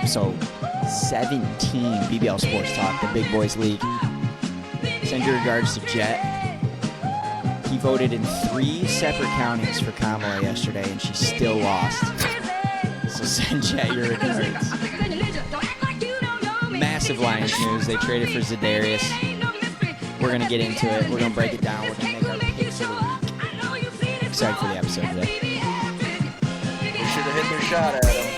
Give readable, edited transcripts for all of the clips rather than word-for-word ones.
episode 17, BBL Sports Talk, the Big Boys League. Send your regards to Jet. He voted in 3 separate counties for Kamala yesterday, and she still lost. So send Jet your regards. Massive Lions news. They traded for Zadarius. We're going to get into it. We're going to break it down. We're going to make our picks of the week. Excited for the episode today. They should have hit their shot at him.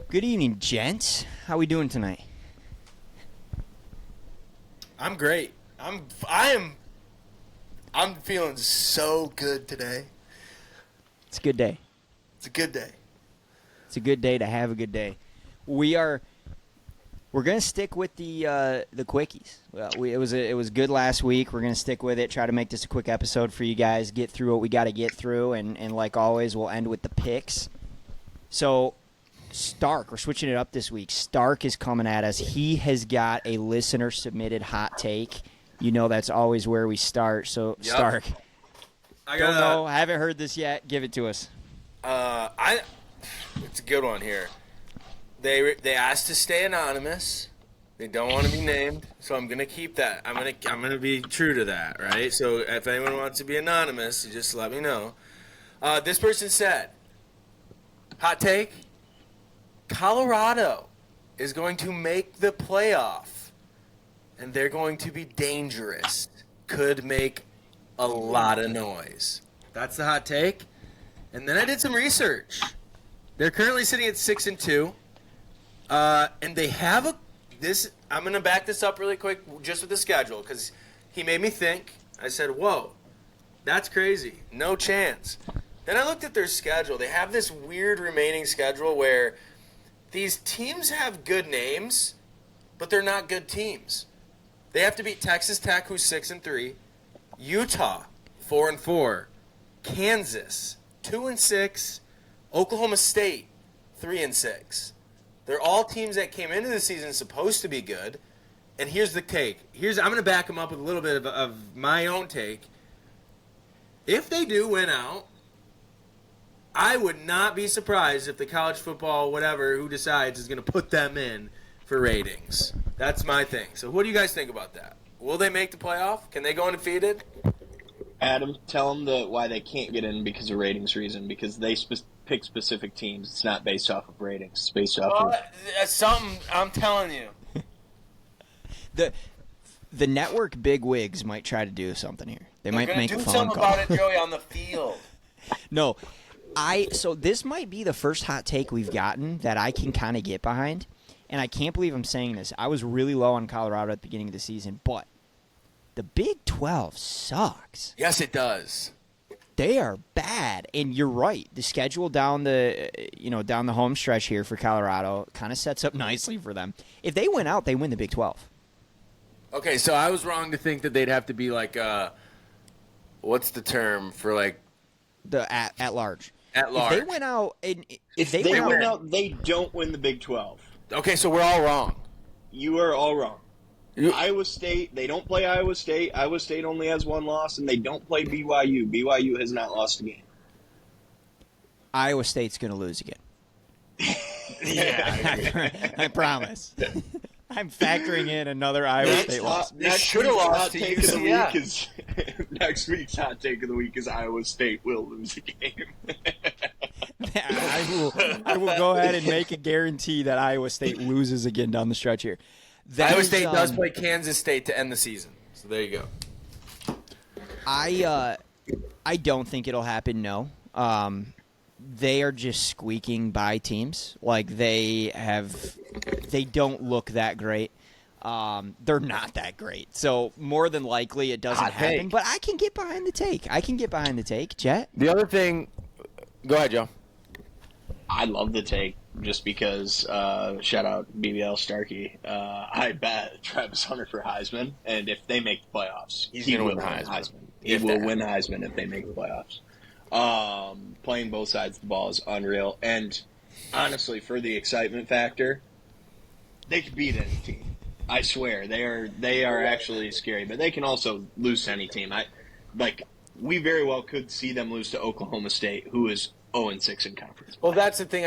Good evening, gents. How we doing tonight? I'm great. I'm feeling so good today. It's a good day. It's a good day. It's a good day to have a good day. We're gonna stick with the quickies. Well, it was good last week. We're gonna stick with it. Try to make this a quick episode for you guys. Get through what we got to get through, and like always, we'll end with the picks. So, Stark, we're switching it up this week. Stark is coming at us. He has got a listener-submitted hot take. You know that's always where we start. So, yep. Stark, I don't know. I haven't heard this yet. Give it to us. It's a good one here. They asked to stay anonymous. They don't want to be named, so I'm gonna keep that. I'm gonna be true to that, right? So if anyone wants to be anonymous, you just let me know. This person said, hot take. Colorado is going to make the playoff, and they're going to be dangerous. Could make a lot of noise. That's the hot take. And then I did some research. They're currently sitting at 6-2, and they have I'm going to back this up really quick just with the schedule because he made me think. I said, whoa, that's crazy. No chance. Then I looked at their schedule. They have this weird remaining schedule where these teams have good names, but they're not good teams. They have to beat Texas Tech, who's 6-3, Utah, 4-4, Kansas, 2-6, Oklahoma State, 3-6. They're all teams that came into the season supposed to be good. And here's the take. I'm going to back them up with a little bit of my own take. If they do win out, I would not be surprised if the college football, whatever, who decides is going to put them in for ratings. That's my thing. So what do you guys think about that? Will they make the playoff? Can they go undefeated? Adam, tell them why they can't get in because of ratings reason. Because they pick specific teams. It's not based off of ratings. It's based off of... That's something I'm telling you. The network bigwigs might try to do something here. They might make a phone call. Do something about it, Joey, on the field. No. So this might be the first hot take we've gotten that I can kind of get behind, and I can't believe I'm saying this. I was really low on Colorado at the beginning of the season, but the Big 12 sucks. Yes, it does. They are bad, and you're right. The schedule down the home stretch here for Colorado kind of sets up nicely for them. If they win out, they win the Big 12. Okay, so I was wrong to think that they'd have to be like what's the term for like the at large. At large. If they win out, if they win out, they don't win the Big 12. Okay, so we're all wrong. You are all wrong. Iowa State, they don't play Iowa State. Iowa State only has one loss, and they don't play BYU. BYU has not lost a game. Iowa State's going to lose again. Yeah, I promise. I'm factoring in another Iowa State loss. Next week's hot take of the week is next week's hot take of the week is Iowa State will lose a game. I will go ahead and make a guarantee that Iowa State loses again down the stretch here. Iowa State does play Kansas State to end the season. So there you go. I don't think it'll happen, no. They are just squeaking by teams. Like they don't look that great. They're not that great. So more than likely it doesn't happen. But I can get behind the take. Jet? The other thing, go ahead, Joe. I love the take just because, shout out BBL Starkey. I bet Travis Hunter for Heisman, and if they make the playoffs, he will win Heisman. He will win Heisman if they make the playoffs. Playing both sides of the ball is unreal. And honestly, for the excitement factor, they could beat any team. I swear they are actually scary, but they can also lose to any team. We very well could see them lose to Oklahoma State, who is 0-6 in conference. Well, that's the thing.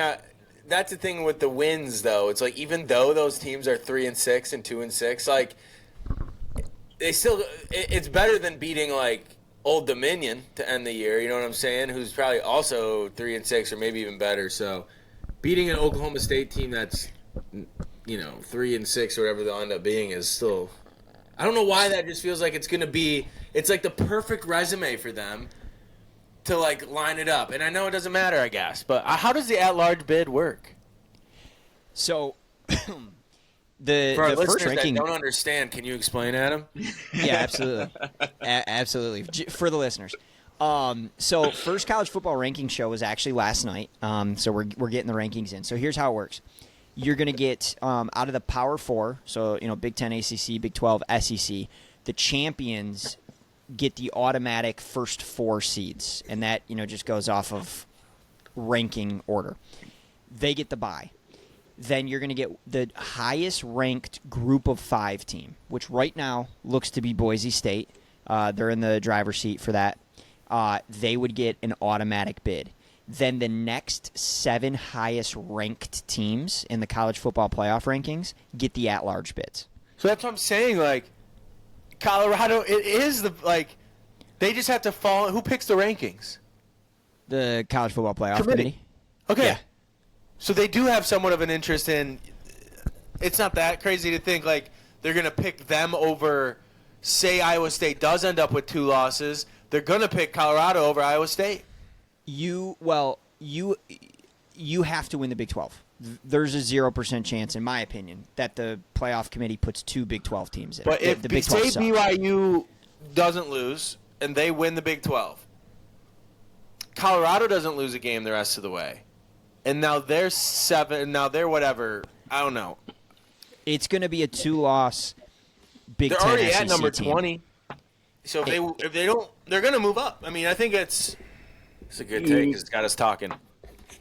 That's the thing with the wins, though. It's like even though those teams are 3-6 and 2-6, like they still. It's better than beating like Old Dominion to end the year. You know what I'm saying? Who's probably also 3-6 or maybe even better. So beating an Oklahoma State team that's 3-6 or whatever they'll end up being is still. I don't know why that just feels like it's going to be. It's like the perfect resume for them to like line it up. And I know it doesn't matter, I guess, but how does the at-large bid work? So the first ranking. That don't understand, can you explain, Adam? Yeah, absolutely, absolutely. For the listeners. So first college football ranking show was actually last night. So we're getting the rankings in. So here's how it works. You're going to get out of the Power Four, so Big 10, ACC, Big 12, SEC. The champions get the automatic first 4 seeds, and that just goes off of ranking order. They get the bye. Then you're going to get the highest ranked group of 5 team, which right now looks to be Boise State. They're in the driver's seat for that. They would get an automatic bid. Then the next 7 highest ranked teams in the college football playoff rankings get the at-large bids. So that's what I'm saying. Like Colorado, it is they just have to fall. Who picks the rankings? The college football playoff committee. Okay. Yeah. So they do have somewhat of an interest in. It's not that crazy to think like they're going to pick them over. Say Iowa State does end up with 2 losses, they're going to pick Colorado over Iowa State. You have to win the Big 12. There's a 0% chance, in my opinion, that the playoff committee puts 2 Big 12 teams in. But if the Big 12 say BYU doesn't lose and they win the Big 12, Colorado doesn't lose a game the rest of the way, and now they're 7. Now they're whatever. I don't know. It's going to be a 2-loss Big 10 They're already SEC at number team. 20. So if they don't, they're going to move up. I mean, I think it's a good take because it's got us talking.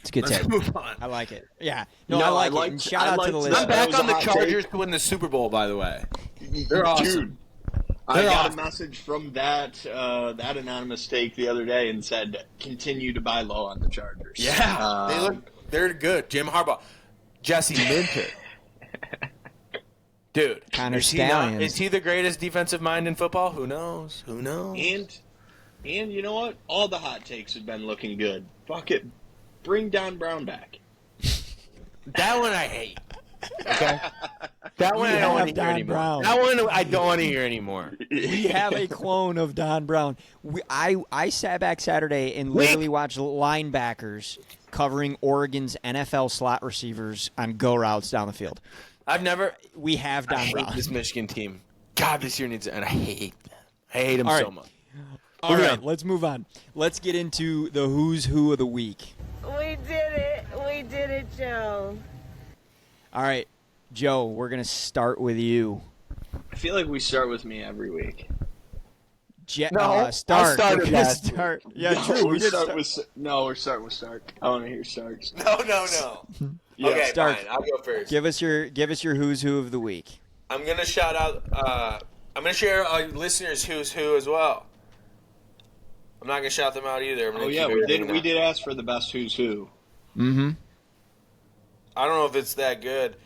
It's a good Let's take. move on. I like it. Yeah. No, I like it. And shout out to the listeners. I'm back on the Chargers to win the Super Bowl, by the way. They're awesome. Dude, I got awesome. a message from that anonymous take the other day and said, continue to buy low on the Chargers. Yeah. They're good. Jim Harbaugh. Jesse Minter. Dude. Connor Stallions. Is he the greatest defensive mind in football? Who knows? And you know what? All the hot takes have been looking good. Fuck it. Bring Don Brown back. That one I hate. Okay? That one I don't want to hear anymore. Brown. That one I don't want to hear anymore. We have a clone of Don Brown. I sat back Saturday and literally watched linebackers covering Oregon's NFL slot receivers on go routes down the field. We have Don Brown. This Michigan team. God, this year needs it, and I hate them. I hate them so much. All right, let's move on. Let's get into the who's who of the week. We did it. We did it, Joe. All right, Joe, we're going to start with you. I feel like we start with me every week. Stark. started last week. Yeah, true. We're starting with Stark. I want to hear Stark's. No. Yeah, okay, Stark. fine. I'll go first. Give us your who's who of the week. I'm gonna shout out. I'm gonna share our listeners' who's who as well. I'm not gonna shout them out either. We did ask for the best who's who. Mm-hmm. I don't know if it's that good.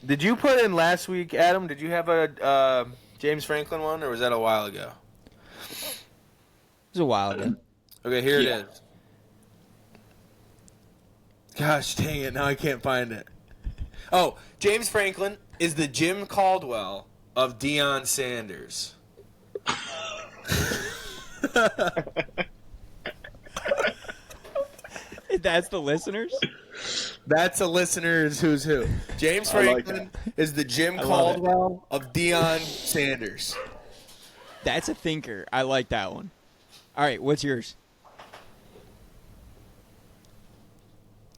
Did you put in last week, Adam? Did you have a James Franklin one, or was that a while ago? It was a while ago. Okay, here it is. Gosh dang it, now I can't find it. Oh, James Franklin is the Jim Caldwell of Deion Sanders. That's the listeners? That's a listener's who's who. James Franklin is the Jim Caldwell of Deion Sanders. That's a thinker. I like that one. All right, what's yours?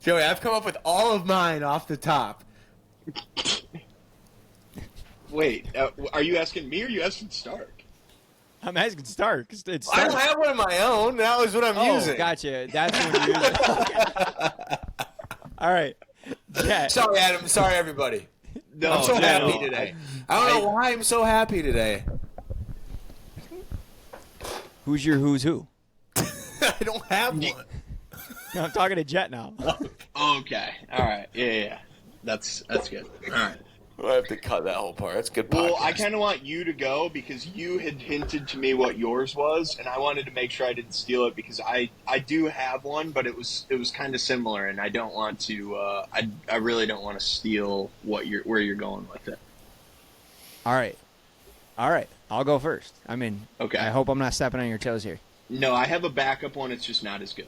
Joey, I've come up with all of mine off the top. Wait, are you asking me or are you asking Stark? I'm asking Stark. It's I Stark. don't have one of my own. That was what I'm using. Gotcha. That's what you're using. Okay. All right. Jet. Sorry, Adam. Sorry, everybody. No, I'm so no, happy today. I don't know why I'm so happy today. Who's your who's who? I don't have one. No, I'm talking to Jet now. Okay. All right. Yeah. That's good. All right. I have to cut that whole part. That's good. Well, I kind of want you to go because you had hinted to me what yours was, and I wanted to make sure I didn't steal it because I do have one, but it was kind of similar, and I don't want to. I really don't want to steal where you're going with it. All right. I'll go first. I mean, Okay. I hope I'm not stepping on your toes here. No, I have a backup one. It's just not as good.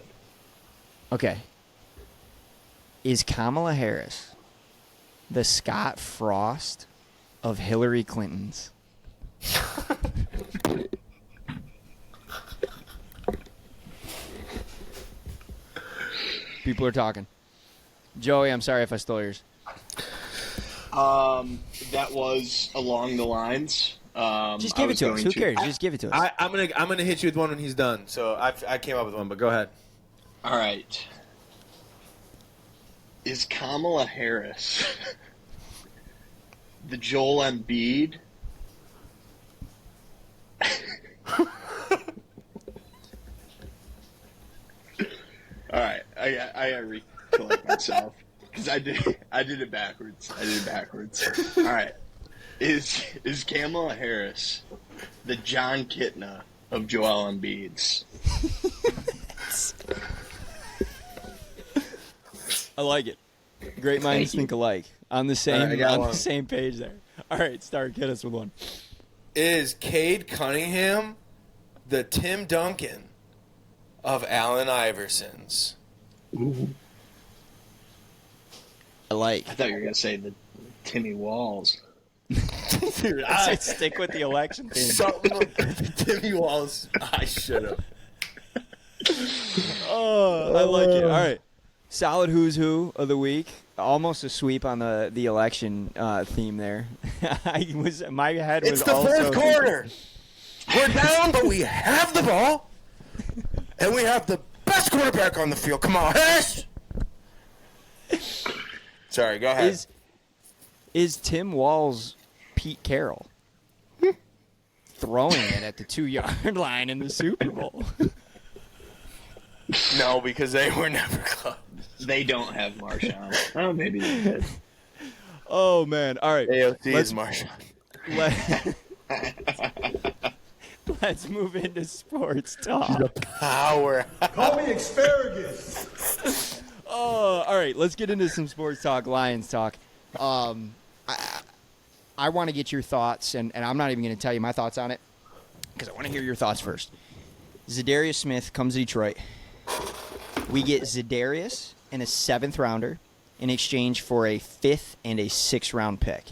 Okay. Is Kamala Harris the Scott Frost of Hillary Clinton's? People are talking. Joey, I'm sorry if I stole yours. That was along the lines. Just give it to us. Who cares? Just give it to us. I'm gonna hit you with one when he's done. So I came up with one, but go ahead. All right. Is Kamala Harris the Joel Embiid? All right, I gotta recollect myself because I did it backwards. All right, is Kamala Harris the John Kitna of Joel Embiid's? I like it. Great minds think alike. On the same page there. All right, Stark, hit us with one. Is Cade Cunningham the Tim Duncan of Allen Iverson's? I like. I thought you were gonna say the Timmy Walls. Dude, I said stick with the election theme. Something like Timmy Walls. I should have. Oh, I like it. All right. Solid who's who of the week. Almost a sweep on the election theme there. My head was It's the also fourth quarter. We're down, but we have the ball, and we have the best quarterback on the field. Come on, Harris. Sorry, go ahead. Is Tim Walls Pete Carroll throwing it at the 2-yard line in the Super Bowl? No, because they were never close. They don't have Marshawn. Oh, maybe they did. Oh man! All right, AOC is Marshawn. Let's move into sports talk. Power. Call me asparagus. Oh, all right. Let's get into some sports talk, Lions talk. I want to get your thoughts, and I'm not even going to tell you my thoughts on it because I want to hear your thoughts first. Zadarius Smith comes to Detroit. We get Zadarius and a 7th rounder in exchange for a 5th and a 6th round pick.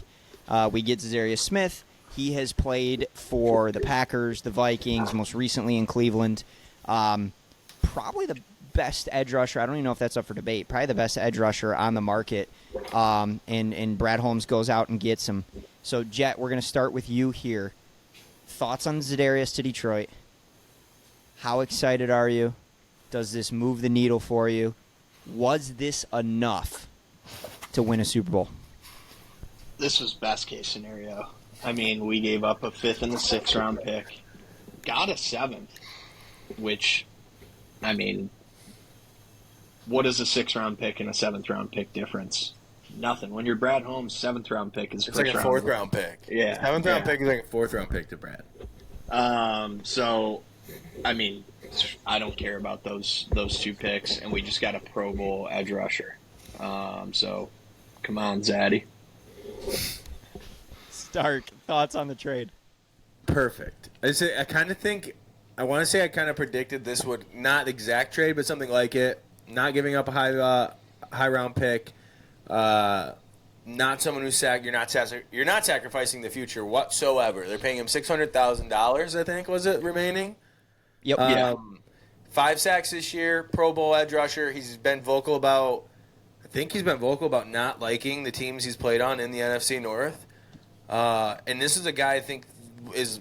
We get Zadarius Smith. He has played for the Packers, the Vikings, most recently in Cleveland. Probably the best edge rusher. I don't even know if that's up for debate. Probably the best edge rusher on the market. And Brad Holmes goes out and gets him. So, Jet, we're going to start with you here. Thoughts on Zadarius to Detroit? How excited are you? Does this move the needle for you? Was this enough to win a Super Bowl? This was best case scenario. I mean, we gave up a 5th and a 6th round pick, got a 7th, which, I mean, what is a 6th round pick and a 7th round pick difference? Nothing. When you're Brad Holmes, 7th round pick is It's like a 4th round pick. Yeah. 7th round pick is like a 4th round pick to Brad. So, I mean, I don't care about those 2 picks, and we just got a Pro Bowl edge rusher. So, come on, Zaddy. Stark, thoughts on the trade? Perfect. I kind of think, I want to say I kind of predicted this would, not the exact trade, but something like it. Not giving up a high round pick. Not someone who's you're not sacrificing the future whatsoever. They're paying him $600,000, I think, was it remaining? Yep. 5 sacks this year, Pro Bowl edge rusher. He's been vocal about not liking the teams he's played on in the NFC North. And this is a guy I think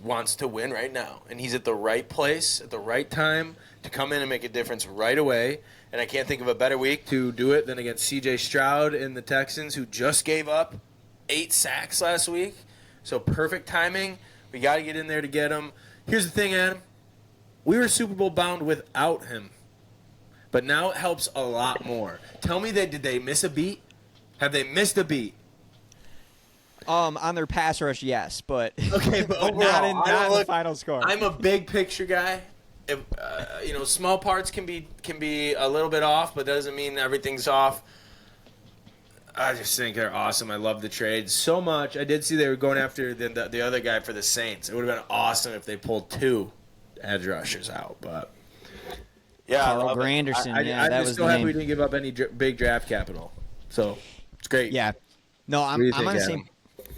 wants to win right now. And he's at the right place at the right time to come in and make a difference right away. And I can't think of a better week to do it than against C.J. Stroud and the Texans, who just gave up 8 sacks last week. So perfect timing. We got to get in there to get him. Here's the thing, Adam. We were Super Bowl bound without him. But now it helps a lot more. Tell me, did they miss a beat? Have they missed a beat? On their pass rush, yes, but Okay, but not overall, in the final score. I'm a big picture guy. If, small parts can be a little bit off, but doesn't mean everything's off. I just think they're awesome. I love the trade so much. I did see they were going after the other guy for the Saints. It would have been awesome if they pulled 2 edge rushers out, but yeah, Carl Granderson. I'm that just was so the happy name. we didn't give up any big draft capital. So it's great. Yeah, no, What do you I'm think, on the Adam? same.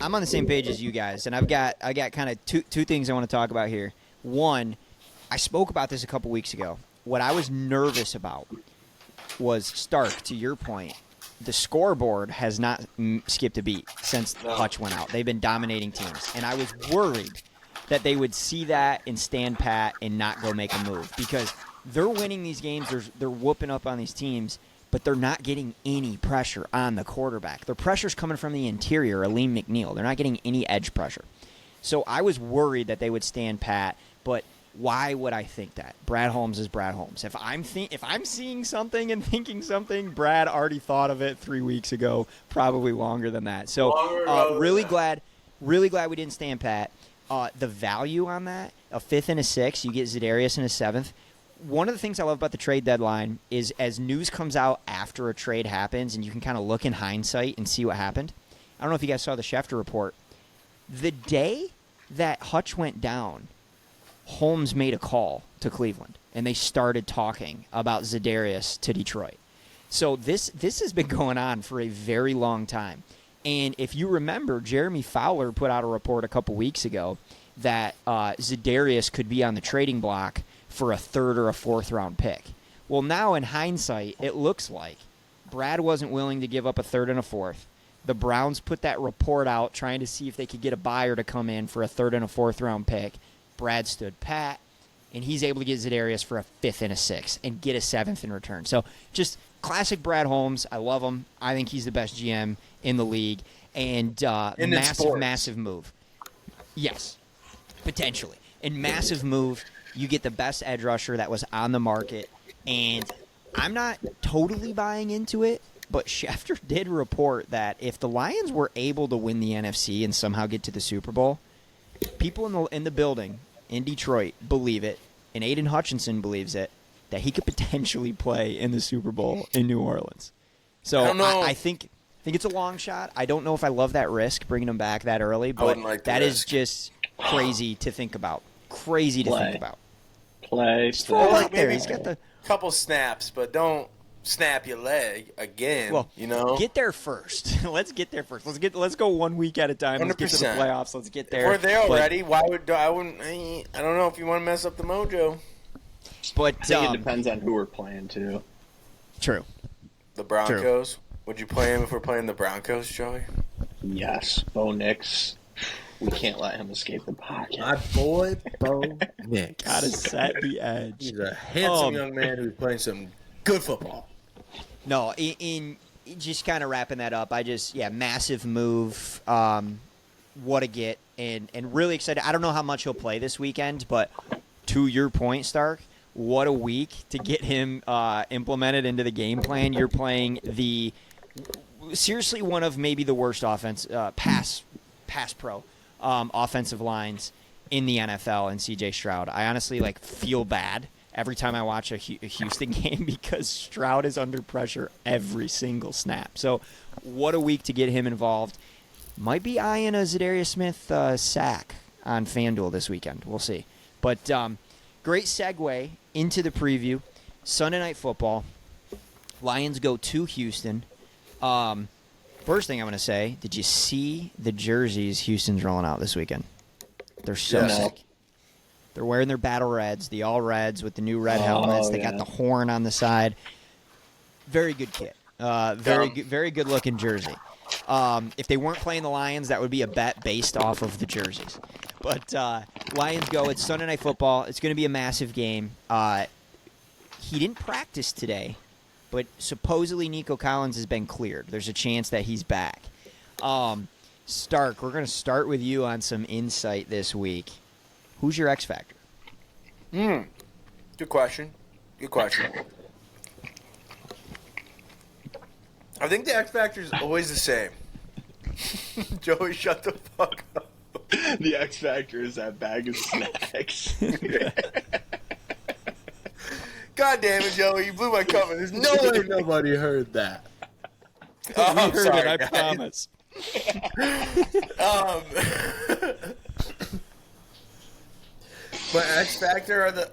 I'm on the same page as you guys, and I got kind of two things I want to talk about here. One, I spoke about this a couple weeks ago. What I was nervous about was Stark. To your point, the scoreboard has not skipped a beat since Hutch went out. They've been dominating teams, and I was worried that they would see that and stand pat and not go make a move because they're winning these games. They're whooping up on these teams, but they're not getting any pressure on the quarterback. Their pressure's coming from the interior, Aleem McNeil. They're not getting any edge pressure. So I was worried that they would stand pat, but why would I think that? Brad Holmes is Brad Holmes. If I'm seeing something and thinking something, Brad already thought of it 3 weeks ago, probably longer than that. So really glad we didn't stand pat. The value on that, a 5th and a 6th, you get Zadarius in a 7th. One of the things I love about the trade deadline is as news comes out after a trade happens and you can kind of look in hindsight and see what happened. I don't know if you guys saw the Schefter report. The day that Hutch went down, Holmes made a call to Cleveland, and they started talking about Zadarius to Detroit. So this has been going on for a very long time. And if you remember, Jeremy Fowler put out a report a couple weeks ago that Zadarius could be on the trading block for a 3rd or a 4th round pick. Well, now in hindsight, it looks like Brad wasn't willing to give up a 3rd and a 4th. The Browns put that report out trying to see if they could get a buyer to come in for a 3rd and a 4th round pick. Brad stood pat, and he's able to get Zadarius for a 5th and a 6th and get a 7th in return. So just classic Brad Holmes. I love him. I think he's the best GM in the league. And massive move. Yes, potentially. And massive move. You get the best edge rusher that was on the market. And I'm not totally buying into it, but Schefter did report that if the Lions were able to win the NFC and somehow get to the Super Bowl, people in the building in Detroit believe it, and Aiden Hutchinson believes it, that he could potentially play in the Super Bowl in New Orleans. So I think it's a long shot. I don't know if I love that risk, bringing him back that early, but that is just crazy to think about. Crazy to think about. Just throw it out there. He's got the couple snaps, but don't snap your leg again. Well, get there first. Let's get there first. Let's go 1 week at a time. 100%. Let's get to the playoffs. Let's get there. If we're there already. Why would I don't know if you want to mess up the mojo. But I think it depends on who we're playing too. True. The Broncos. Would you play him if we're playing the Broncos, Joey? Yes, Bo Nix. We can't let him escape the pocket. My boy, Bo Nix. Gotta set the edge. He's a handsome young man who's playing some good football. No, in just kind of wrapping that up, massive move. What a get, and really excited. I don't know how much he'll play this weekend, but to your point, Stark, what a week to get him implemented into the game plan. You're playing seriously one of maybe the worst pass pro offensive lines in the NFL and C.J. Stroud. I honestly feel bad every time I watch a Houston game because Stroud is under pressure every single snap. So what a week to get him involved. Might be eyeing a Zadarius Smith sack on FanDuel this weekend. We'll see. But great segue into the preview. Sunday Night Football. Lions go to Houston. First thing I'm going to say, did you see the jerseys Houston's rolling out this weekend? They're so sick. They're wearing their battle reds, the all reds with the new red helmets. They got the horn on the side. Very good kit. Very good looking jersey. If they weren't playing the Lions, that would be a bet based off of the jerseys. But Lions go. It's Sunday Night Football. It's going to be a massive game. He didn't practice today, but supposedly Nico Collins has been cleared. There's a chance that he's back. Stark, we're going to start with you on some insight this week. Who's your X factor? Good question. I think the X factor is always the same. Joey, shut the fuck up. The X factor is that bag of snacks. God damn it, Joey, you blew my cover. There's no way nobody heard that. We heard sorry, it, I guys. promise. My X factor are the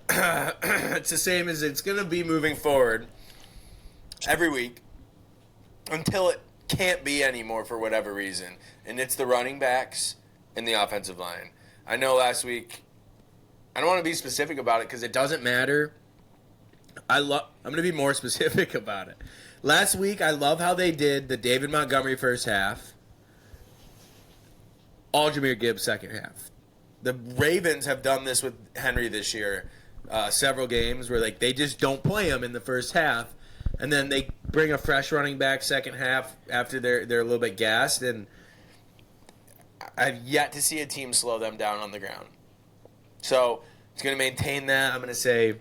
it's the same as it's gonna be moving forward every week until it can't be anymore for whatever reason. And it's the running backs and the offensive line. I know last week I don't want to be specific about it because it doesn't matter. I'm going to be more specific about it. Last week, I love how they did the David Montgomery first half, all Jahmyr Gibbs second half. The Ravens have done this with Henry this year, several games where like they just don't play him in the first half, and then they bring a fresh running back second half after they're a little bit gassed, and I've yet to see a team slow them down on the ground. So it's going to maintain that. I'm going to say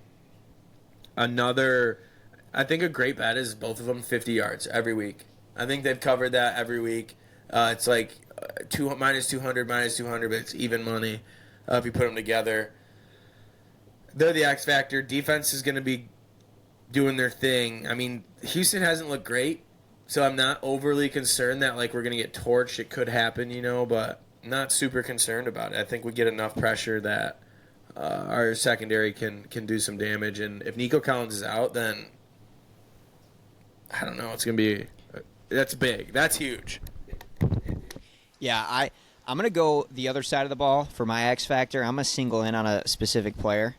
I think a great bet is both of them 50 yards every week. I think they've covered that every week. It's like minus 200, but it's even money if you put them together. They're the X factor. Defense is going to be doing their thing. I mean, Houston hasn't looked great, so I'm not overly concerned that like we're going to get torched. It could happen, but not super concerned about it. I think we get enough pressure that our secondary can do some damage. And if Nico Collins is out, then I don't know. It's going to be that's big. That's huge. Yeah, I'm going to go the other side of the ball for my X factor. I'm going to single in on a specific player.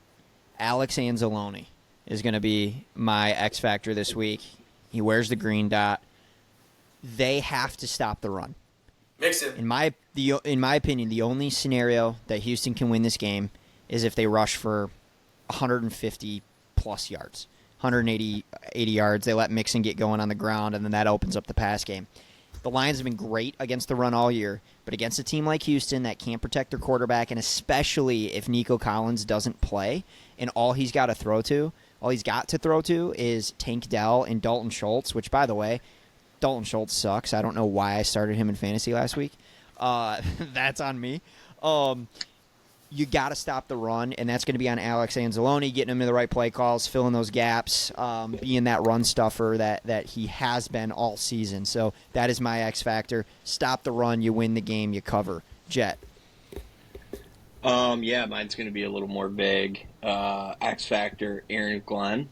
Alex Anzalone is going to be my X factor this week. He wears the green dot. They have to stop the run. Mix it. In my opinion, the only scenario that Houston can win this game is if they rush for 150 plus yards, 180 yards. They let Mixon get going on the ground, and then that opens up the pass game. The Lions have been great against the run all year, but against a team like Houston that can't protect their quarterback, and especially if Nico Collins doesn't play, and all he's got to throw to is Tank Dell and Dalton Schultz, which, by the way, Dalton Schultz sucks. I don't know why I started him in fantasy last week. That's on me. You got to stop the run, and that's going to be on Alex Anzalone, getting him in the right play calls, filling those gaps, being that run stuffer that he has been all season. So that is my X factor. Stop the run, you win the game, you cover. Jet. Yeah, mine's going to be a little more vague. X factor, Aaron Glenn.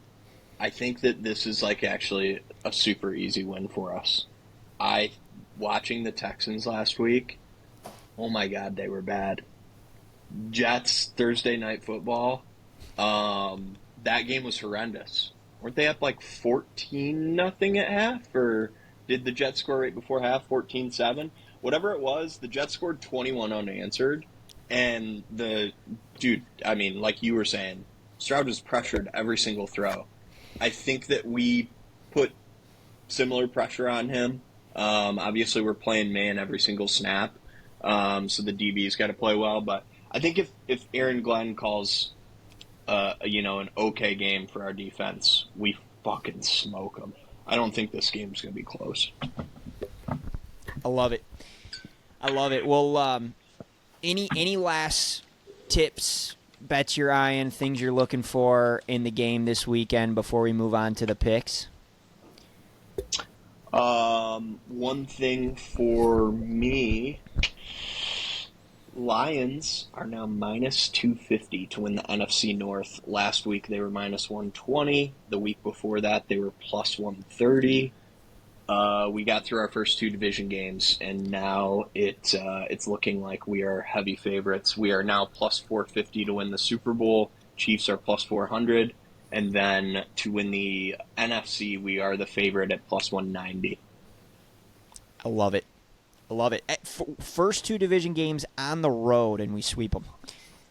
I think that this is like actually a super easy win for us. Watching the Texans last week, oh my God, they were bad. Jets Thursday Night Football, that game was horrendous. Weren't they up like 14-0 at half? Or did the Jets score right before half, 14-7? Whatever it was, the Jets scored 21 unanswered. And like you were saying, Stroud was pressured every single throw. I think that we put similar pressure on him. Obviously, we're playing man every single snap, so the DB's got to play well, but I think if Aaron Glenn calls, an okay game for our defense, we fucking smoke them. I don't think this game's going to be close. I love it. Well, any last tips, bets you're eyeing, things you're looking for in the game this weekend before we move on to the picks? One thing for me, Lions are now minus 250 to win the NFC North. Last week they were minus 120. The week before that they were plus 130. We got through our first two division games, and now it's looking like we are heavy favorites. We are now plus 450 to win the Super Bowl. Chiefs are plus 400. And then to win the NFC, we are the favorite at plus 190. I love it. First two division games on the road, and we sweep them.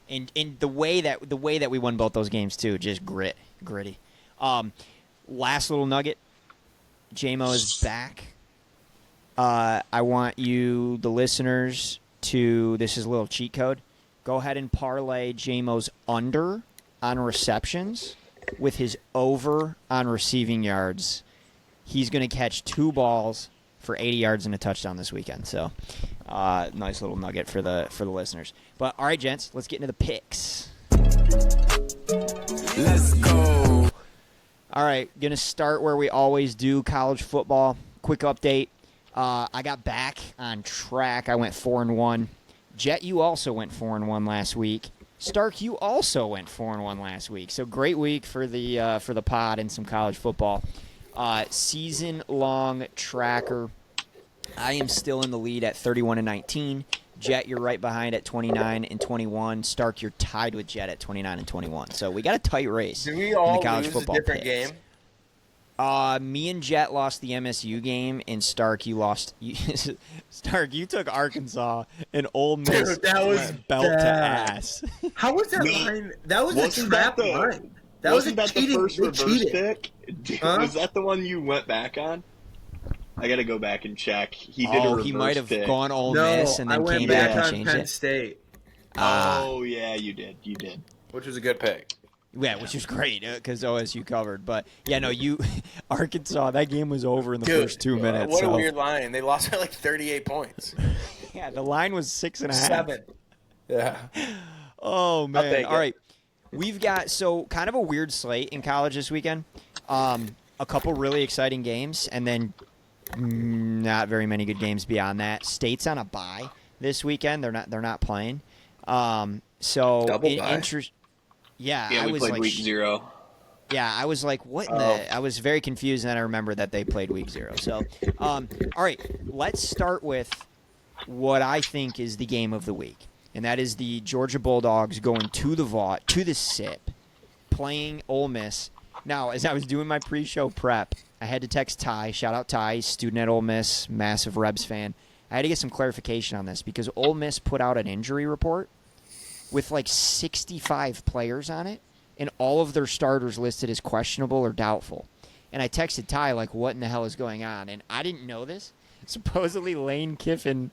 And the way that we won both those games too, just gritty. Last little nugget: JMO is back. I want you, the listeners, to, this is a little cheat code, go ahead and parlay JMO's under on receptions with his over on receiving yards. He's going to catch 2 balls for 80 yards and a touchdown this weekend. So, nice little nugget for the listeners. But, all right, gents, let's get into the picks. Let's go. All right, going to start where we always do, college football. Quick update. I got back on track. I went 4-1. Jet, you also went 4-1 last week. Stark, you also went 4-1 last week. So great week for the pod and some college football. Season-long tracker. I am still in the lead at 31-19. Jet, you're right behind at 29-21. Stark, you're tied with Jet at 29-21. So we got a tight race. Do we in all the college lose football a different picks. game? Me and Jet lost the MSU game, and Stark, you lost. Stark, you took Arkansas, and Ole Miss Dude, that was went belt to bad. ass. How was that line? That was a Wasn't trap that the- line. That was a Wasn't that cheating. the first They reverse cheated. pick? Huh? Was that the one you went back on? I got to go back and check. He did a reverse He might have pick. gone Ole No, Miss and I then went came back back and on changed Penn it. State, Oh, yeah, you did. You did. which was a good pick. Yeah, which was great because OSU covered. But yeah, no, Arkansas. That game was over in the Dude, first 2 minutes. What so. a weird line. They lost by like 38 points. Yeah, the line was 6.5. 7. Yeah. Oh man! take All it. right, we've got kind of a weird slate in college this weekend. A couple really exciting games, and then not very many good games beyond that. State's on a bye this weekend. They're not playing. So Double bye? Yeah, Yeah, I we was played like, week 0. yeah, I was like, what? I was very confused, and then I remembered that they played week 0. So, all right, let's start with what I think is the game of the week, and that is the Georgia Bulldogs going to the SIP, playing Ole Miss. Now, as I was doing my pre-show prep, I had to text Ty. Shout out Ty, student at Ole Miss, massive Rebs fan. I had to get some clarification on this because Ole Miss put out an injury report with like 65 players on it, and all of their starters listed as questionable or doubtful. And I texted Ty, like, what in the hell is going on? And I didn't know this. Supposedly Lane Kiffin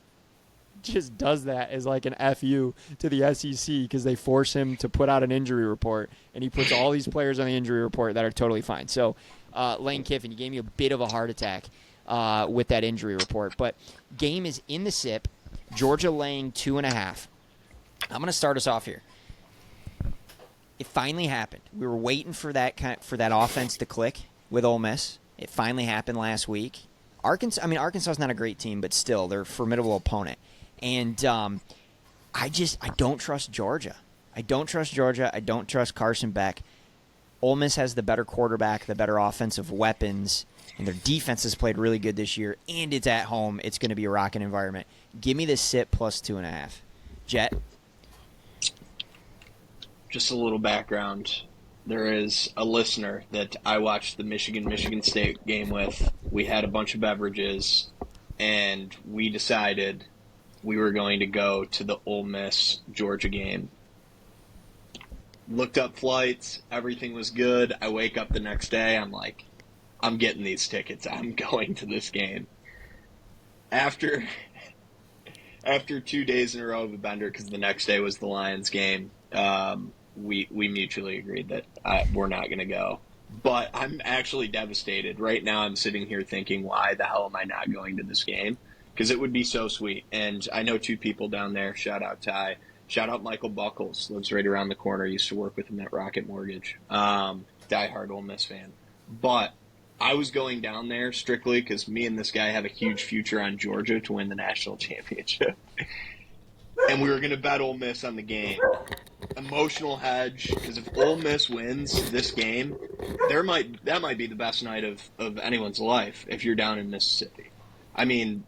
just does that as like an FU to the SEC because they force him to put out an injury report, and he puts all these players on the injury report that are totally fine. So Lane Kiffin, you gave me a bit of a heart attack with that injury report. But game is in the SIP, Georgia laying 2.5. I'm going to start us off here. It finally happened. We were waiting for that offense to click with Ole Miss. It finally happened last week. Arkansas's not a great team, but still, they're a formidable opponent. And I don't trust Georgia. I don't trust Carson Beck. Ole Miss has the better quarterback, the better offensive weapons, and their defense has played really good this year, and it's at home. It's going to be a rocking environment. Give me the SIP plus 2.5. Jet? Just a little background. There is a listener that I watched the Michigan State game with. We had a bunch of beverages, and we decided we were going to go to the Ole Miss Georgia game. Looked up flights. Everything was good. I wake up the next day. I'm like, I'm getting these tickets. I'm going to this game. After 2 days in a row of a bender, because the next day was the Lions game, we mutually agreed that we're not going to go. But I'm actually devastated. Right now I'm sitting here thinking, why the hell am I not going to this game? Because it would be so sweet. And I know 2 people down there. Shout out Ty. Shout out Michael Buckles. Lives right around the corner. Used to work with him at Rocket Mortgage. Diehard Ole Miss fan. But I was going down there strictly because me and this guy have a huge future on Georgia to win the national championship. And we were going to bet Ole Miss on the game. Emotional hedge, because if Ole Miss wins this game, that might be the best night of anyone's life if you're down in Mississippi. I mean,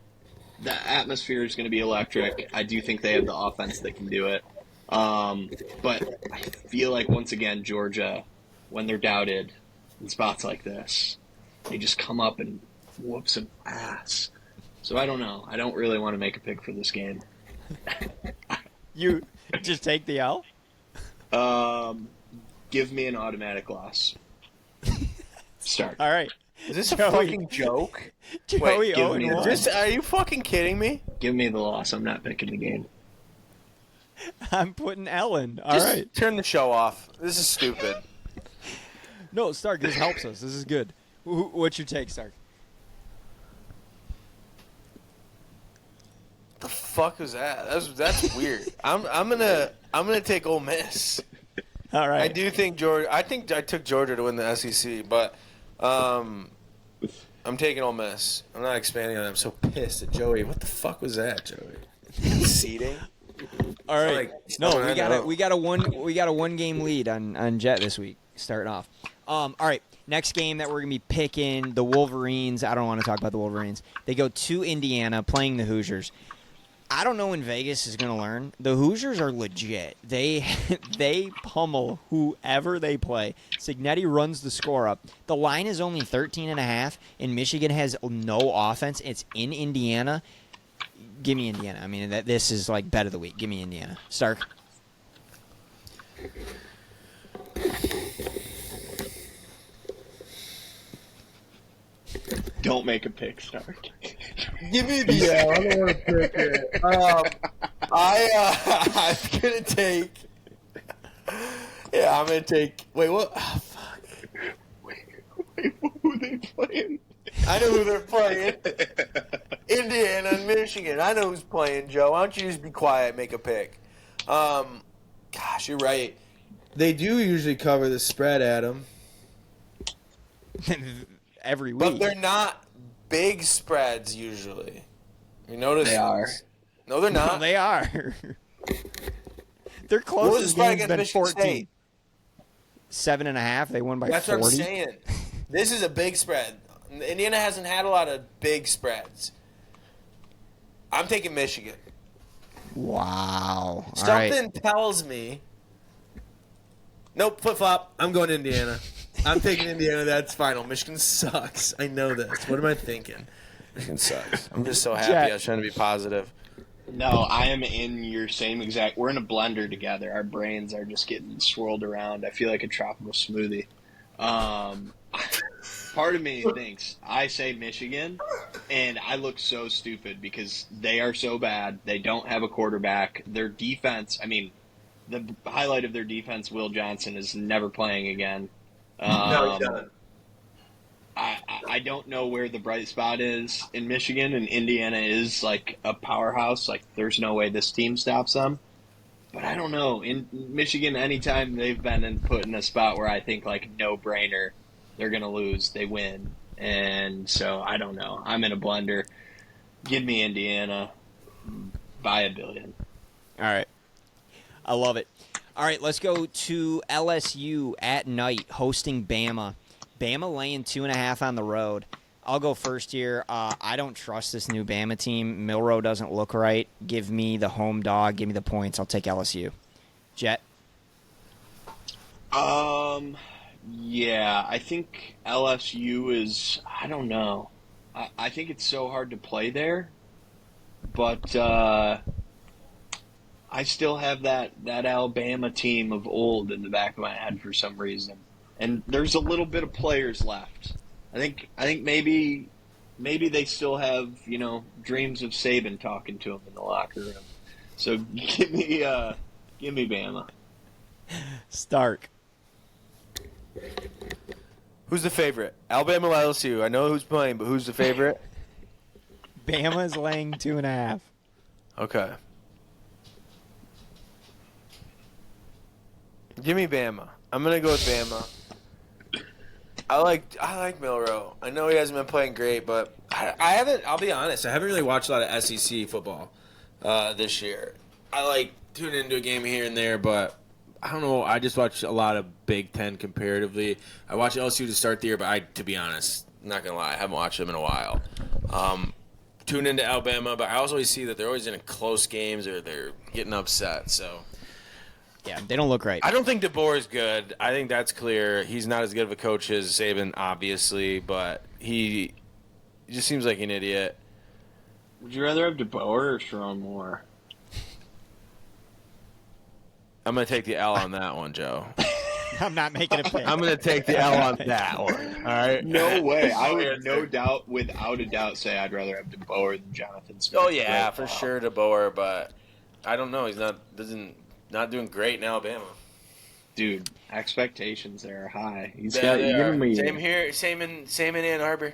the atmosphere is going to be electric. I do think they have the offense that can do it. But I feel like, once again, Georgia, when they're doubted in spots like this, they just come up and whoop some ass. So I don't know. I don't really want to make a pick for this game. You just take the L? Give me an automatic loss. Start. All right. Is this a Joey. fucking joke? Joey give me 0-1. Are you fucking kidding me? Give me the loss. I'm not picking the game. I'm putting Ellen. All right. Just turn the show off. This is stupid. No, Stark, this helps us. This is good. What's your take, Stark? The fuck was that? That's weird. I'm gonna take Ole Miss. All right. I do think Georgia. I think I took Georgia to win the SEC, but I'm taking Ole Miss. I'm not expanding on it. I'm so pissed at Joey. What the fuck was that, Joey? Seeding. All right. Like, No, someone we got a one game lead on Jet this week. Starting off. All right. Next game that we're gonna be picking the Wolverines. I don't want to talk about the Wolverines. They go to Indiana playing the Hoosiers. I don't know when Vegas is going to learn. The Hoosiers are legit. They pummel whoever they play. Signetti runs the score up. The line is only 13.5, and Michigan has no offense. It's in Indiana. Give me Indiana. I mean, this is like bet of the week. Give me Indiana. Stark. Don't make a pick, Stark. Give me the I don't want to pick it. I'm gonna take. Yeah, I'm gonna take. Wait, what? Oh, fuck. Wait, who are they playing? I know who they're playing. Indiana and Michigan. I know who's playing, Joe. Why don't you just be quiet, make a pick? Gosh, you're right. They do usually cover the spread, Adam. Every week. But they're not big spreads usually. You notice They are. No, they're No, not. they are. Their What was the closest spread game's against been Michigan 14. State? 7.5. They won by That's 40. what I'm saying. This is a big spread. Indiana hasn't had a lot of big spreads. I'm taking Michigan. Wow. All right. Something tells me. Nope, flip flop. I'm going Indiana. I'm taking Indiana. That's final. Michigan sucks. I know this. What am I thinking? Michigan sucks. I'm just so happy. Jack. I was trying to be positive. No, I am in your same exact. We're in a blender together. Our brains are just getting swirled around. I feel like a tropical smoothie. Part of me thinks I say Michigan, and I look so stupid because they are so bad. They don't have a quarterback. Their defense. I mean, the highlight of their defense, Will Johnson, is never playing again. No, he doesn't. I don't know where the bright spot is in Michigan, and Indiana is like a powerhouse. Like, there's no way this team stops them. But I don't know. In Michigan, anytime they've been put in a spot where I think, like, no-brainer, they're going to lose, they win. And so, I don't know. I'm in a blender. Give me Indiana by a billion. All right. I love it. All right, let's go to LSU at night hosting Bama. Bama laying 2.5 on the road. I'll go first here. I don't trust this new Bama team. Milroe doesn't look right. Give me the home dog. Give me the points. I'll take LSU. Jet? Yeah, I think LSU is, I don't know. I think it's so hard to play there, but I still have that Alabama team of old in the back of my head for some reason. And there's a little bit of players left. I think maybe they still have, dreams of Saban talking to them in the locker room. So give me Bama. Stark. Who's the favorite? Alabama or LSU? I know who's playing, but who's the favorite? Bama's laying 2.5. Okay. Give me Bama. I'm gonna go with Bama. I like Milroe. I know he hasn't been playing great, but I haven't. I'll be honest. I haven't really watched a lot of SEC football this year. I tune into a game here and there, but I don't know. I just watch a lot of Big Ten comparatively. I watched LSU to start the year, but to be honest, not gonna lie, I haven't watched them in a while. Tune into Alabama, but I always see that they're always in close games or they're getting upset. So. Yeah, they don't look right. I don't think DeBoer is good. I think that's clear. He's not as good of a coach as Saban, obviously, but he just seems like an idiot. Would you rather have DeBoer or Sharon Moore? I'm going to take the L on that one, Joe. I'm not making a pick. I'm going to take the L on that one. All right. No way. I would without a doubt, say I'd rather have DeBoer than Jonathan Smith. Oh yeah, right for now. sure, DeBoer, but I don't know. He's not doing great in Alabama. Dude, expectations there are high. Same here. Same in Ann Arbor.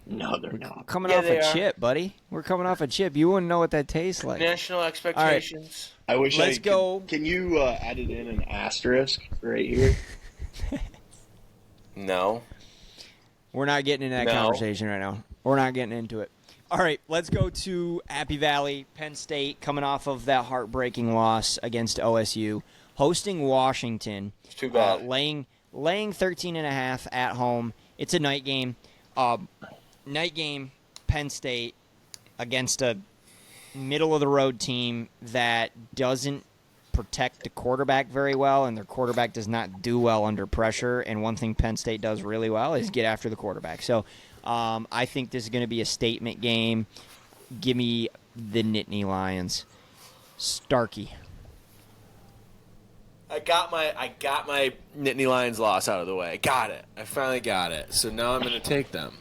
No, they're not. Coming Yeah, off they a are. chip, buddy. We're coming off a chip. You wouldn't know what that tastes like. National expectations. I wish Let's go. Can you add it in an asterisk right here? No. We're not getting into that No. conversation right now. We're not getting into it. All right, let's go to Happy Valley. Penn State coming off of that heartbreaking loss against OSU, hosting Washington. It's too bad. Laying 13.5 at home. It's a night game. Night game, Penn State against a middle-of-the-road team that doesn't protect the quarterback very well, and their quarterback does not do well under pressure. And one thing Penn State does really well is get after the quarterback. So I think this is going to be a statement game. Give me the Nittany Lions. Starkey. I got my Nittany Lions loss out of the way. I got it. I finally got it. So now I'm going to take them.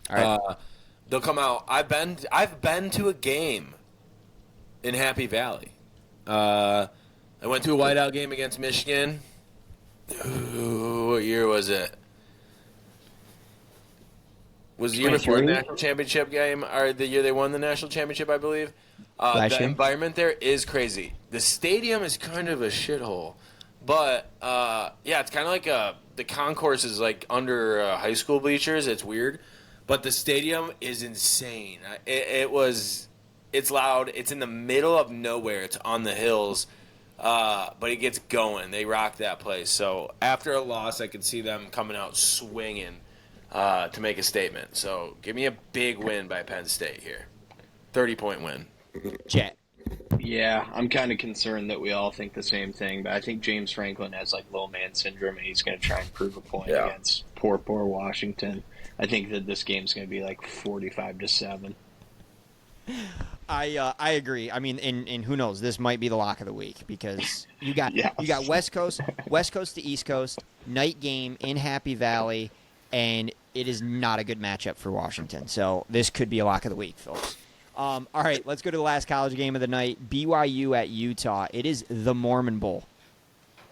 All right. They'll come out. I've been to a game in Happy Valley. I went to a whiteout game against Michigan. Ooh, what year was it? Was the year before the national championship game, or the year they won the national championship, I believe. Last The year? environment there is crazy. The stadium is kind of a shithole, but yeah, it's kind of like the concourse is like under high school bleachers. It's weird, but the stadium is insane. It's loud. It's in the middle of nowhere. It's on the hills, but it gets going. They rock that place. So after a loss, I could see them coming out swinging to make a statement. So give me a big win by Penn State here. 30-point win. Jet. Yeah, I'm kind of concerned that we all think the same thing, but I think James Franklin has like little man syndrome, and he's going to try and prove a point against poor Washington. I think that this game's going to be like 45-7. I agree. I mean, and who knows? This might be the lock of the week because you got West Coast to East Coast night game in Happy Valley, and it is not a good matchup for Washington. So this could be a lock of the week, folks. All right, let's go to the last college game of the night. BYU at Utah. It is the Mormon Bowl,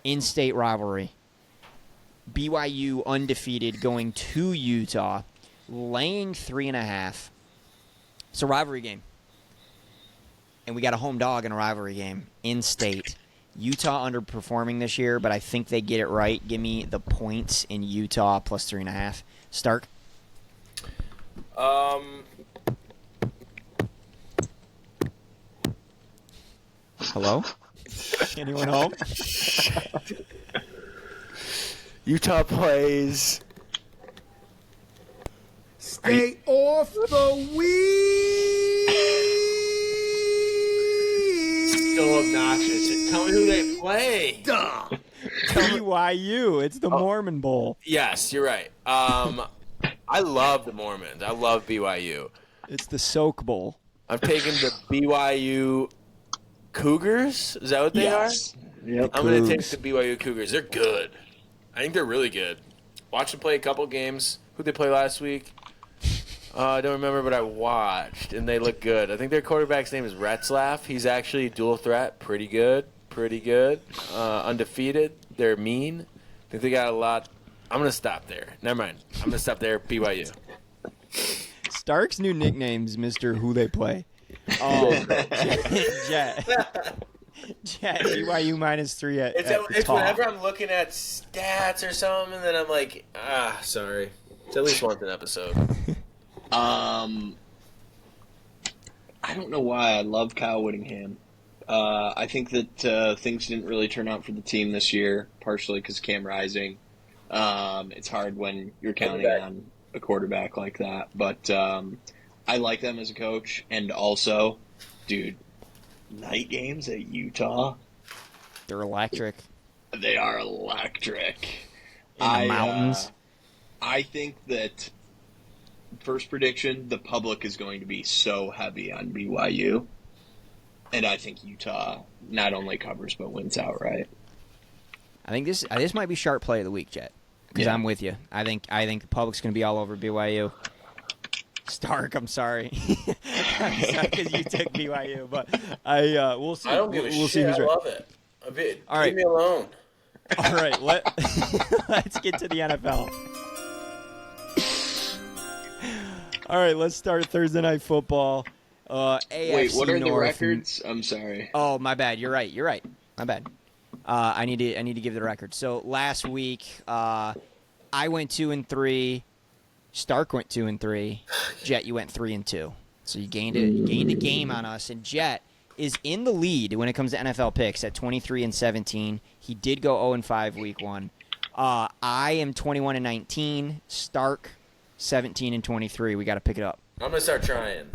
in-state rivalry. BYU undefeated going to Utah, laying 3.5. It's a rivalry game. And we got a home dog in a rivalry game in-state. Utah underperforming this year, but I think they get it right. Give me the points in Utah plus 3.5. Stark? Hello? Anyone home? Utah plays. Stay off the weed. So obnoxious. Tell me who they play. BYU. It's the Mormon Bowl. Yes, you're right. I love the Mormons. I love BYU. It's the Soak Bowl. I'm taking the BYU Cougars. Is that what they are? Yep. I'm going to take the BYU Cougars. They're good. I think they're really good. Watched them play a couple games. Who'd they play last week? I don't remember, but I watched, and they look good. I think their quarterback's name is Retzlaff. He's actually dual threat. Pretty good. Undefeated. They're mean. I think they got a lot. I'm going to stop there. Never mind. I'm going to stop there. BYU. Stark's new nickname's Mr. Who They Play. Jet. BYU -3 at It's top. whenever I'm looking at stats or something, and then I'm like, sorry. It's at least once an episode. I don't know why I love Kyle Whittingham. I think that things didn't really turn out for the team this year, partially because Cam Rising. It's hard when you're counting on a quarterback like that. But I like them as a coach. And also, dude, night games at Utah, They're electric. they are electric. In the mountains. I think that, first prediction, the public is going to be so heavy on BYU. And I think Utah not only covers but wins outright. I think this might be sharp play of the week, Jet. Because I'm with you. I think the public's going to be all over BYU. Stark, I'm sorry. Because you took BYU, but we'll see. I don't give a we'll shit. See who's I right. love it. All right. Leave me alone. All right, let's get to the NFL. All right, let's start Thursday Night Football. AFC Wait, what are the North records? I'm sorry. Oh, my bad. You're right. My bad. I need to give the record. So last week, I went 2-3. Stark went 2-3. Jet, you went 3-2. So you gained a game on us. And Jet is in the lead when it comes to NFL picks at 23-17. He did go 0-5 week 1. I am 21-19. Stark 17-23. We got to pick it up. I'm gonna start trying.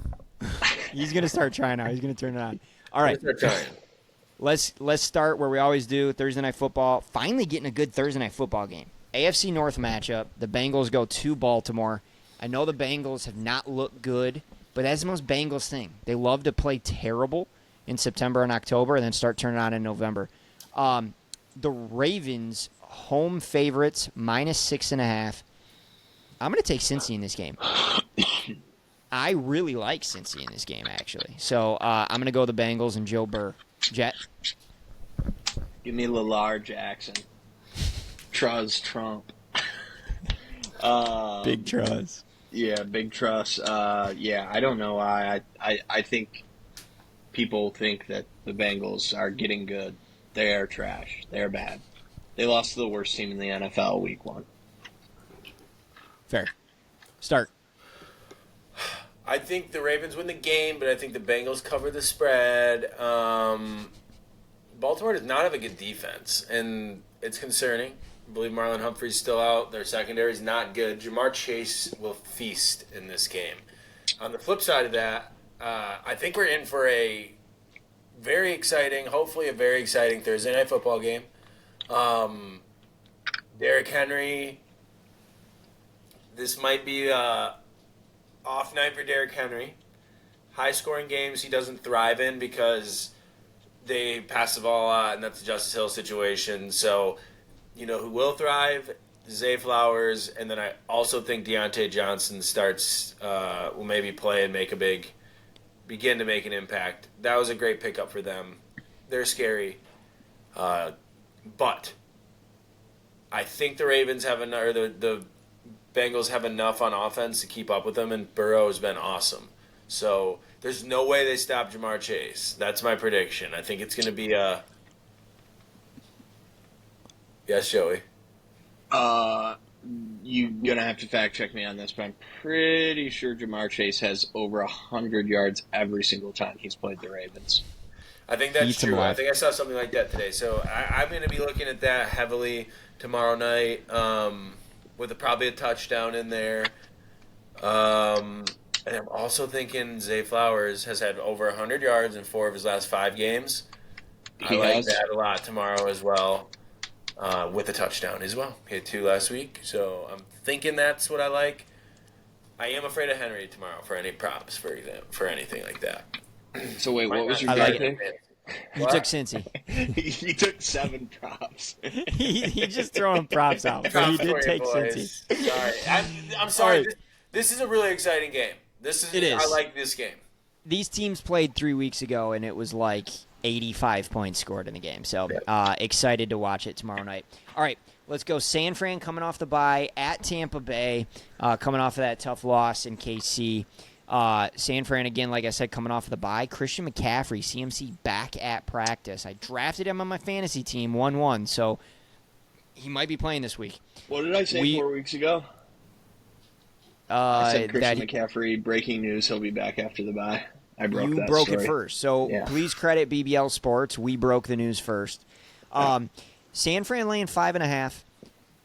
He's gonna start trying now. He's gonna turn it on. All right. Start trying. Let's start where we always do. Thursday Night Football. Finally getting a good Thursday Night Football game. AFC North matchup. The Bengals go to Baltimore. I know the Bengals have not looked good, but that's the most Bengals thing. They love to play terrible in September and October and then start turning on in November. The Ravens, home favorites, -6.5. I'm going to take Cincy in this game. I really like Cincy in this game, actually. So I'm going to go the Bengals and Joe Burr. Jet? Give me Lamar Jackson. Trump. Big Truz. Yeah, big trust. I don't know why. I think people think that the Bengals are getting good. They are trash. They are bad. They lost to the worst team in the NFL week 1. Fair. Start. I think the Ravens win the game, but I think the Bengals cover the spread. Baltimore does not have a good defense, and it's concerning. I believe Marlon Humphrey's still out. Their secondary is not good. Jamar Chase will feast in this game. On the flip side of that, I think we're in for a very exciting, hopefully a very exciting Thursday Night Football game. Derrick Henry, this might be a off night for Derrick Henry. High-scoring games he doesn't thrive in because they pass the ball a lot, and that's a Justice Hill situation. So, you know who will thrive? Zay Flowers, and then I also think Deontay Johnson will maybe play and begin to make an impact. That was a great pickup for them. They're scary, but I think the Ravens have the Bengals have enough on offense to keep up with them, and Burrow has been awesome. So there's no way they stop Jamar Chase. That's my prediction. I think it's going to be a yes, Joey. You're gonna have to fact check me on this, but I'm pretty sure Jamar Chase has over 100 yards every single time he's played the Ravens. I think that's true. I think I saw something like that today. So I'm going to be looking at that heavily tomorrow night, with probably a touchdown in there. And I'm also thinking Zay Flowers has had over 100 yards in 4 of his last 5 games. I like that a lot tomorrow as well. With a touchdown as well. He had 2 last week, so I'm thinking that's what I like. I am afraid of Henry tomorrow for any props, for example, for anything like that. So wait, what was your pick? You took Cincy. He took 7 props. he just throwing props out, but he did take Cincy. Sorry, I'm sorry. Right. This is a really exciting game. It is. I like this game. These teams played 3 weeks ago, and it was like 85 points scored in the game. So excited to watch it tomorrow night. All right, let's go. San Fran coming off the bye at Tampa Bay, coming off of that tough loss in KC. San Fran, again, like I said, coming off of the bye. Christian McCaffrey, CMC, back at practice. I drafted him on my fantasy team, 1-1, so he might be playing this week. What did I say 4 weeks ago? I said Christian McCaffrey, breaking news, he'll be back after the bye. I broke that broke story. it first, so please credit BBL Sports. We broke the news first. San Fran laying 5.5.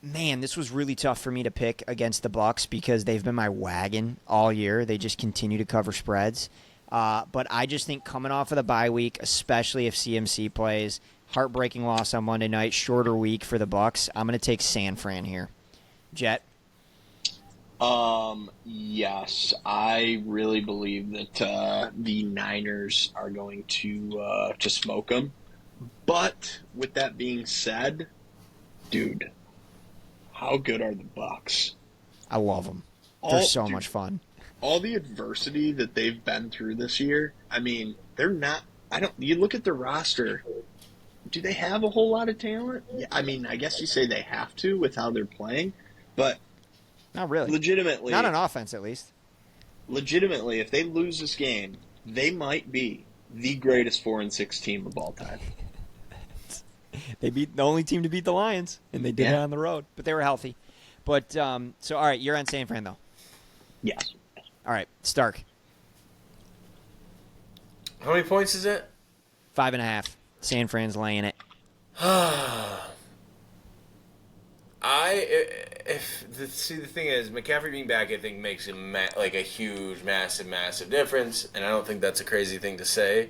Man, this was really tough for me to pick against the Bucs because they've been my wagon all year. They just continue to cover spreads. But I just think coming off of the bye week, especially if CMC plays, heartbreaking loss on Monday night, shorter week for the Bucs. I'm going to take San Fran here. Jet? Yes, I really believe that the Niners are going to smoke them. But with that being said, Dude, how good are the Bucs? I love them. They're so much fun. All the adversity that they've been through this year, I mean, they're not – you look at their roster, do they have a whole lot of talent? Yeah, I mean, I guess you say they have to with how they're playing, but not really. Legitimately. Not on offense, at least. Legitimately, if they lose this game, they might be the greatest 4-6 team of all time. They beat the only team to beat the Lions, and they did it on the road, but they were healthy. But, so, all right, you're on San Fran, though. Yes. All right, Stark. How many points is it? 5.5. San Fran's laying it. The thing is, McCaffrey being back, I think, makes a huge, massive difference, and I don't think that's a crazy thing to say.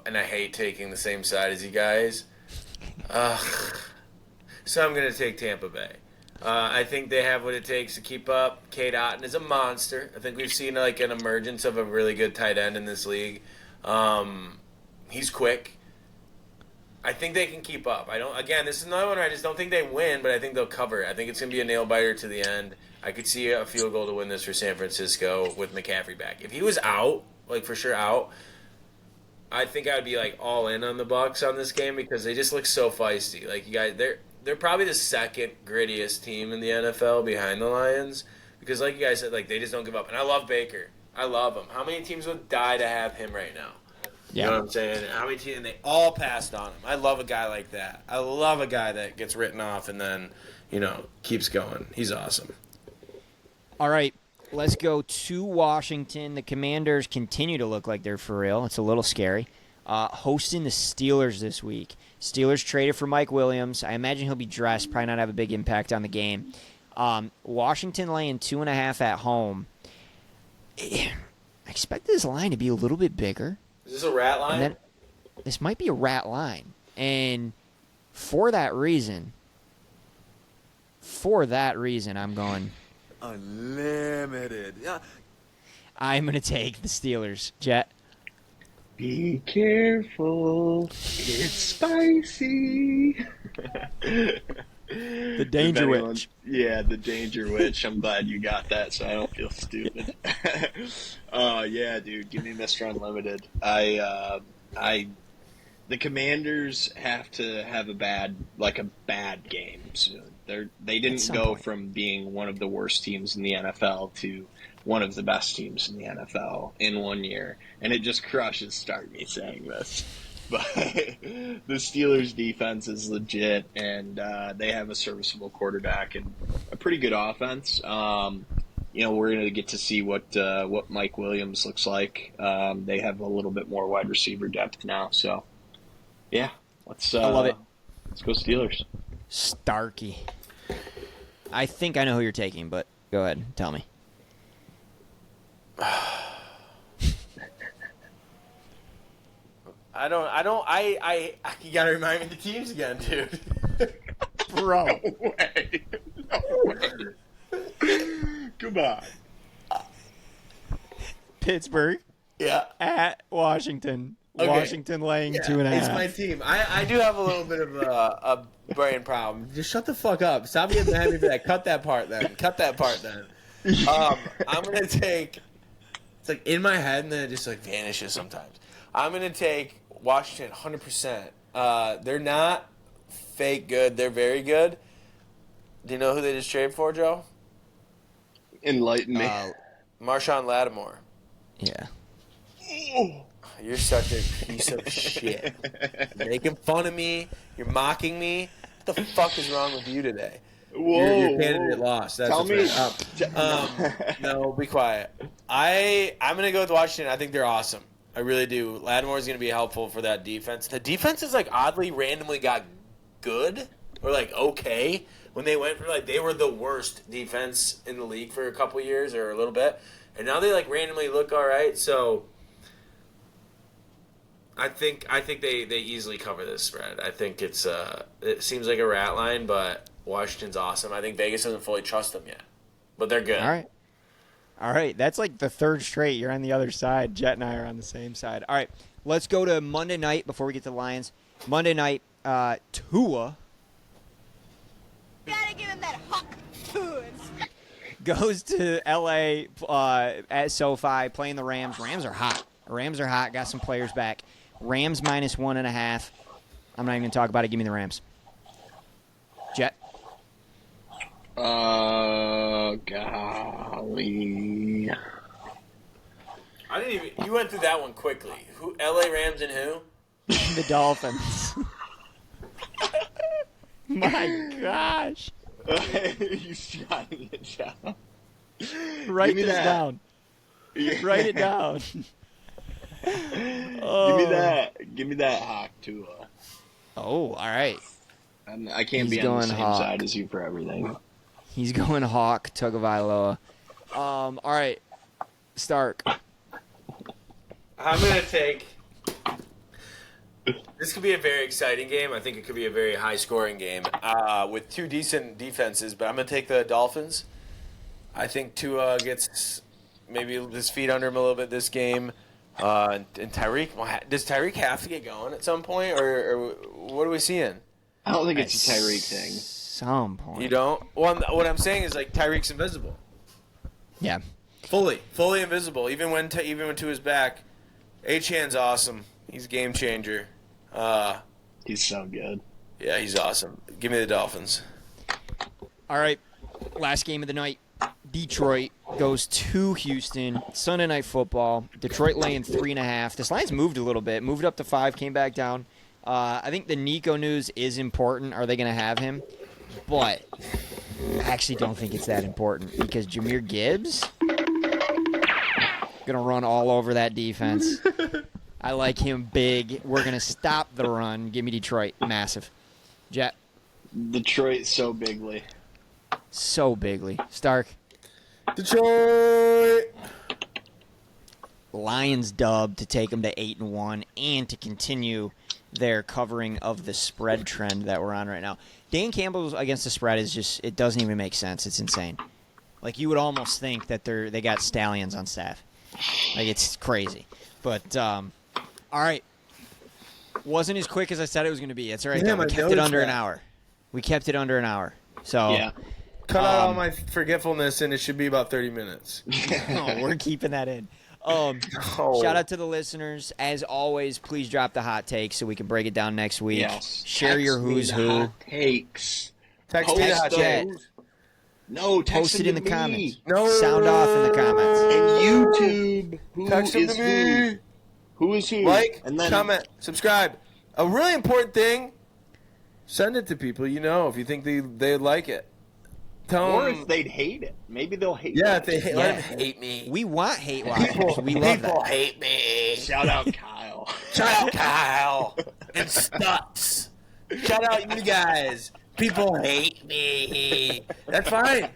And I hate taking the same side as you guys. So I'm going to take Tampa Bay. I think they have what it takes to keep up. Cade Otton is a monster. I think we've seen an emergence of a really good tight end in this league. He's quick. I think they can keep up. This is another one where I just don't think they win, but I think they'll cover. I think it's going to be a nail-biter to the end. I could see a field goal to win this for San Francisco with McCaffrey back. If he was out, for sure out, I think I would be all in on the Bucs on this game because they just look so feisty. You guys, they're probably the second grittiest team in the NFL behind the Lions because, like you guys said, they just don't give up. And I love Baker. I love him. How many teams would die to have him right now? Yeah. You know what I'm saying? How many teams? And they all passed on him. I love a guy like that. I love a guy that gets written off and then, keeps going. He's awesome. All right, let's go to Washington. The Commanders continue to look like they're for real. It's a little scary. Hosting the Steelers this week. Steelers traded for Mike Williams. I imagine he'll be dressed, probably not have a big impact on the game. Washington laying 2.5 at home. I expect this line to be a little bit bigger. Is this a rat line? This might be a rat line. And for that reason, I'm going unlimited. Yeah. I'm going to take the Steelers. Jet? Be careful. It's spicy. The Danger Witch. Yeah, the Danger Witch. I'm glad you got that so I don't feel stupid. Yeah, dude, give me Mr. Unlimited. The Commanders have to have a bad game soon. They didn't go from being one of the worst teams in the NFL to one of the best teams in the NFL in 1 year. And it just crushes start me saying this. But the Steelers' defense is legit, and they have a serviceable quarterback and a pretty good offense. We're going to get to see what Mike Williams looks like. They have a little bit more wide receiver depth now. So, yeah, I love it. Let's go Steelers. Starkey. I think I know who you're taking, but go ahead. Tell me. You gotta remind me the teams again, dude. Bro. No way. Come on. Pittsburgh. Yeah. At Washington. Okay. Washington laying 2.5. It's my team. I do have a little bit of a brain problem. Just shut the fuck up. Stop getting mad at me for that. Cut that part then. I'm going to take... It's in my head and then it just vanishes sometimes. I'm going to take Washington 100%. They're not fake good. They're very good. Do you know who they just traded for, Joe? Enlighten me. Marshawn Lattimore. Yeah. You're such a piece of shit. You're making fun of me. You're mocking me. What the fuck is wrong with you today? Whoa. Your candidate lost. That's Tell me. No, be quiet. I'm going to go with Washington. I think they're awesome. I really do. Lattimore is going to be helpful for that defense. The defense is oddly randomly got good or okay when they went for they were the worst defense in the league for a couple years or a little bit, and now they randomly look all right. So I think they easily cover this spread. I think it seems like a rat line, but Washington's awesome. I think Vegas doesn't fully trust them yet, but they're good. All right, that's the third straight. You're on the other side. Jet and I are on the same side. All right, let's go to Monday night before we get to the Lions. Monday night, Tua goes to L.A. At SoFi playing the Rams. Rams are hot. Got some players back. Rams minus 1.5. I'm not even going to talk about it. Give me the Rams. Jet? Golly. I didn't even. You went through that one quickly. Who? L.A. Rams and who? The Dolphins. My gosh. You shotting it down. Write Give me this that. down. Yeah. Write it down. Give me that. Give me that Hawk Tua. Oh, all right. I can't He's be on the going same Hawk. side as you for everything. He's going Hawk Tagovailoa. All right. Stark. I'm gonna take. This could be a very exciting game. I think it could be a very high-scoring game with two decent defenses. But I'm gonna take the Dolphins. I think Tua gets maybe his feet under him a little bit this game. And Tyreek, does Tyreek have to get going at some point, or what are we seeing? I don't think it's a Tyreek thing. Some point. You don't. Well, what I'm saying is like Tyreek's invisible, Yeah. fully invisible. Even when Tua's back, H-Hand's awesome. He's a game changer. He's so good. Yeah, he's awesome. Give me the Dolphins. All right. Last game of the night. Detroit goes to Houston. Sunday Night Football. Detroit laying 3.5. This line's moved a little bit. Moved up to 5, came back down. I think the Nico news is important. Are they going to have him? But I actually don't think it's that important because Jahmyr Gibbs going to run all over that defense. I like him big. We're going to stop the run. Give me Detroit. Massive. Jet. Detroit so bigly. So bigly. Stark. Detroit. Lions dub to take them to 8-1 and to continue their covering of the spread trend that we're on right now. Dan Campbell against the spread is just, it doesn't even make sense. It's insane. Like, you would almost think that they got stallions on staff. Like, it's crazy. But, all right. Wasn't as quick as I said it was going to be. It's all right, though. We kept it under an hour. So, Yeah. Cut out all my forgetfulness, and it should be about 30 minutes. No, we're keeping that in. Shout out to the listeners. As always, please drop the hot takes so we can break it down next week. Yes. Share your who's who. Hot takes. Text me the hot Jet. takes. No, text Post it in them the to comments. me. No. Sound off in the comments. And YouTube. Who Text them is to who? me. Who is who? Like, and then comment, subscribe. A really important thing, send it to people you know if you think they'd like it. Tell or them. if they'd hate it. Maybe they'll hate it. Yeah, if they hate, let Yeah. them hate me. We want hate watchers. We love People that. hate me. Shout out Kyle. Shout out Kyle and Stutz. Shout out you guys. People hate me. That's fine.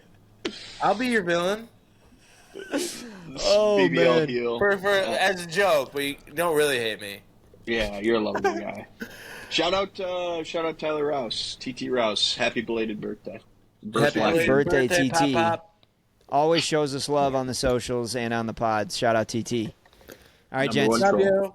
I'll be your villain Oh, BBL man. heel. for as a joke, but you don't really hate me. Yeah, you're a lovely guy. Shout out Tyler Rouse, TT Rouse. Happy belated birthday. Happy birthday, TT. Pop, pop. Always shows us love on the socials and on the pods. Shout out TT. All right, Number gents. one Love troll. you.